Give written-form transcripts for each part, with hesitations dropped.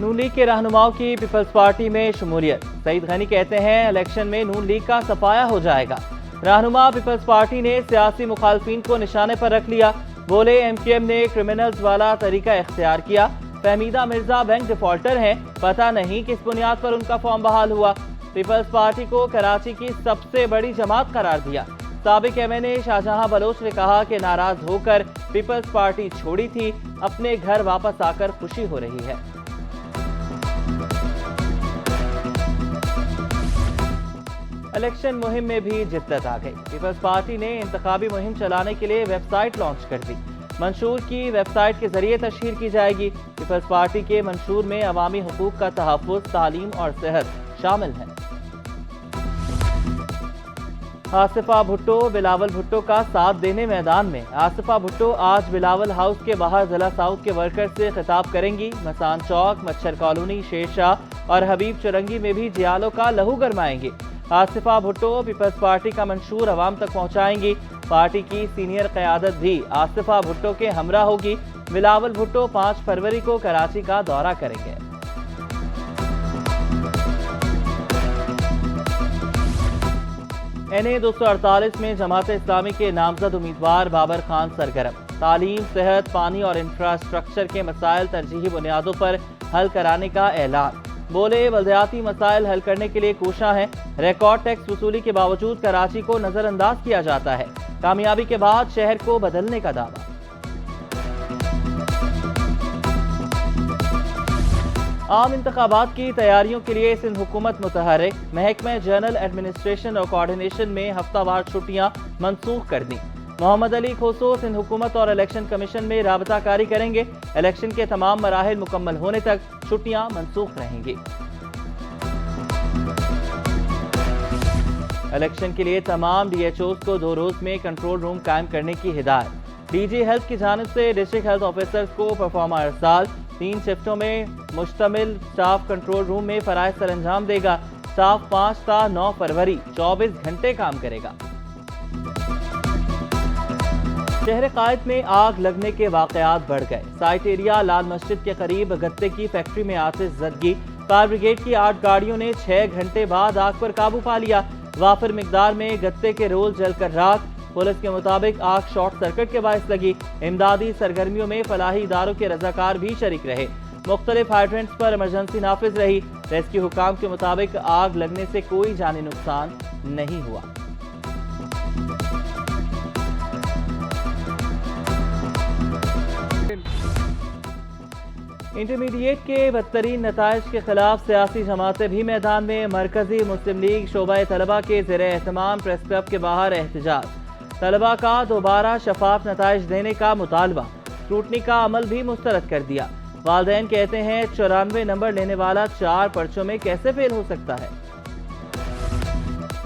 نون league کے رہنماؤں کی پیپلز پارٹی میں شمولیت۔ سعید غنی کہتے ہیں الیکشن میں نون لیگ کا صفایا ہو جائے گا۔ رہنما پیپلز پارٹی نے سیاسی مخالفین کو نشانے پر رکھ لیا۔ بولے ایم کیو ایم نے کرمنلز والا طریقہ اختیار کیا۔ فہمیدہ مرزا بینک ڈیفالٹر ہیں، پتہ نہیں کس بنیاد پر ان کا فارم بحال ہوا۔ پیپلز پارٹی کو کراچی کی سب سے بڑی جماعت قرار دیا۔ سابق ایم این اے شاہجہاں بلوچ نے کہا کہ ناراض ہو کر پیپلز پارٹی چھوڑی تھی، اپنے گھر واپس آ کر خوشی ہو رہی ہے۔ الیکشن مہم میں بھی جدت آ گئی۔ پیپلز پارٹی نے انتخابی مہم چلانے کے لیے ویب سائٹ لانچ کر دی۔ منشور کی ویب سائٹ کے ذریعے تشہیر کی جائے گی۔ پیپلز پارٹی کے منشور میں عوامی حقوق کا تحفظ، تعلیم اور صحت شامل ہیں۔ آصفہ بھٹو بلاول بھٹو کا ساتھ دینے میدان میں۔ آصفہ بھٹو آج بلاول ہاؤس کے باہر ضلع ساؤتھ کے ورکر سے خطاب کریں گی۔ مسان چوک، مچھر کالونی، شیر شاہ اور حبیب چرنگی میں بھی جیالوں کا لہو گرمائیں گے۔ آصفہ بھٹو پیپلز پارٹی کا منشور عوام تک پہنچائیں گی۔ پارٹی کی سینئر قیادت بھی آصفہ بھٹو کے ہمراہ ہوگی۔ بلاول بھٹو 5 فروری کو کراچی کا دورہ کریں گے۔ این اے 248 میں جماعت اسلامی کے نامزد امیدوار بابر خان سرگرم۔ تعلیم، صحت، پانی اور انفراسٹرکچر کے مسائل ترجیحی بنیادوں پر حل کرانے کا اعلان۔ بولے بلدیاتی مسائل حل کرنے کے لیے کوشاں ہیں۔ ریکارڈ ٹیکس وصولی کے باوجود کراچی کو نظر انداز کیا جاتا ہے۔ کامیابی کے بعد شہر کو بدلنے کا دعویٰ۔ عام انتخابات کی تیاریوں کے لیے سندھ حکومت متحرک۔ محکمہ جنرل ایڈمنسٹریشن اور کوارڈینیشن میں ہفتہ وار چھٹیاں منسوخ کر دیں۔ محمد علی کھوسو سندھ حکومت اور الیکشن کمیشن میں رابطہ کاری کریں گے۔ الیکشن کے تمام مراحل مکمل ہونے تک چھٹیاں منسوخ رہیں گی۔ الیکشن کے لیے تمام ڈی ایچ اوز کو 2 روز میں کنٹرول روم قائم کرنے کی ہدایت۔ ڈی جی ہیلتھ کی جانب سے ڈسٹرکٹ ہیلتھ آفیسرز کو پرفارما ارسال۔ 3 شفٹوں میں مشتمل سٹاف کنٹرول روم میں فرائض سر انجام دے گا۔ سٹاف 5 تا 9 فروری 24 گھنٹے کام کرے گا۔ شہر قائد میں آگ لگنے کے واقعات بڑھ گئے۔ سائٹ ایریا لال مسجد کے قریب گتے کی فیکٹری میں آتش زدگی۔ فائر بریگیڈ کی 8 گاڑیوں نے 6 گھنٹے بعد آگ پر قابو پا لیا۔ وافر مقدار میں گتے کے رول جل کر راکھ۔ پولیس کے مطابق آگ شارٹ سرکٹ کے باعث لگی۔ امدادی سرگرمیوں میں فلاحی اداروں کے رضاکار بھی شریک رہے۔ مختلف ہائیڈرنٹس پر ایمرجنسی نافذ رہی۔ ریسکیو حکام کے مطابق آگ لگنے سے کوئی جانی نقصان نہیں ہوا۔ انٹرمیڈیٹ کے بدترین نتائج کے خلاف سیاسی جماعتیں بھی میدان میں۔ مرکزی مسلم لیگ شعبہ طلبہ کے زیر اہتمام پریس کلب کے باہر احتجاج۔ طلبہ کا دوبارہ شفاف نتائج دینے کا مطالبہ۔ اسکروٹنی کا عمل بھی مسترد کر دیا۔ والدین کہتے ہیں 94 نمبر لینے والا 4 پرچوں میں کیسے فیل ہو سکتا ہے۔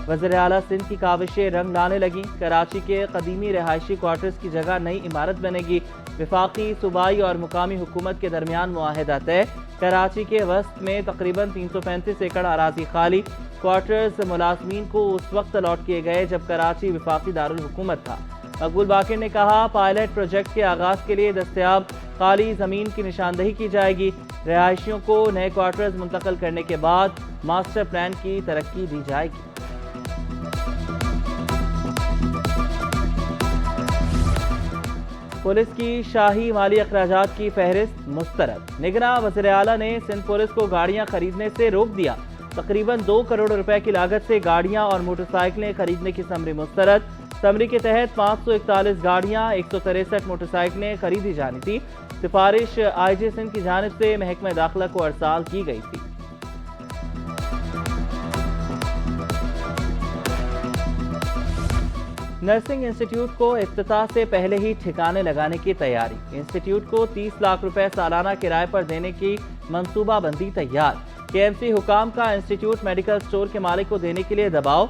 وزیر اعلیٰ سندھ کی کاوشیں رنگ لانے لگیں۔ کراچی کے قدیمی رہائشی کوارٹرز کی جگہ نئی عمارت بنے گی۔ وفاقی، صوبائی اور مقامی حکومت کے درمیان معاہدہ طے۔ کراچی کے وسط میں تقریباً 335 ایکڑ اراضی خالی۔ کوارٹرز ملازمین کو اس وقت الاٹ کیے گئے جب کراچی وفاقی دارالحکومت تھا۔ مقبول باقر نے کہا پائلٹ پروجیکٹ کے آغاز کے لیے دستیاب خالی زمین کی نشاندہی کی جائے گی۔ رہائشیوں کو نئے کوارٹرز منتقل کرنے کے بعد ماسٹر پلان کی ترقی دی جائے گی۔ پولیس کی شاہی مالی اخراجات کی فہرست مسترد۔ نگراں وزیر اعلیٰ نے سندھ پولیس کو گاڑیاں خریدنے سے روک دیا۔ تقریباً 2 کروڑ روپے کی لاگت سے گاڑیاں اور موٹر سائیکلیں خریدنے کی سمری مسترد۔ سمری کے تحت 541 گاڑیاں، 163 موٹر سائیکلیں خریدی جانی تھی۔ سفارش آئی جی سندھ کی جانب سے محکمہ داخلہ کو ارسال کی گئی تھی۔ نرسنگ انسٹیٹیوٹ کو افتتاح سے پہلے ہی ٹھکانے لگانے کی تیاری۔ انسٹیٹیوٹ کو 30 لاکھ روپے سالانہ کرائے پر دینے کی منصوبہ بندی تیار۔ کے ایم سی حکام کا انسٹیٹیوٹ میڈیکل سٹور کے مالک کو دینے کے لیے دباؤ۔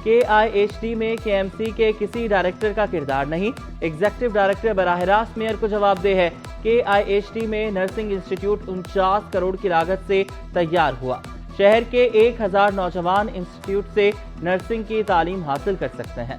کے آئی ایچ ڈی میں کے ایم سی کے کسی ڈائریکٹر کا کردار نہیں۔ ایگزیکٹو ڈائریکٹر براہ راست میئر کو جواب دہ ہے۔ کے آئی ایچ ڈی میں نرسنگ انسٹیٹیوٹ 49 کروڑ کی لاگت سے تیار ہوا۔ شہر کے 1000 نوجوان انسٹیٹیوٹ سے نرسنگ کی تعلیم حاصل کر سکتے ہیں۔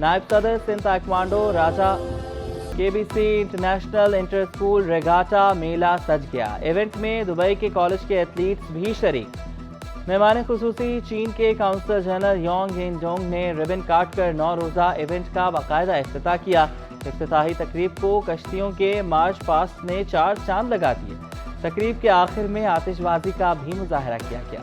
نائب صدر سندھ تائیکوانڈو راجہ KBC international inter school regatta میلہ سج گیا۔ ایونٹ میں دبئی کے کالج کے ایتھلیٹس بھی شریک۔ مہمان خصوصی چین کے کونسل جنرل یونگ ین ڈونگ نے ربن کاٹ کر 9 روزہ ایونٹ کا باقاعدہ افتتاح کیا۔ افتتاحی تقریب کو کشتیوں کے مارچ پاسٹ نے 4 چاند لگا دیے۔ تقریب کے آخر میں آتش بازی کا بھی مظاہرہ کیا گیا۔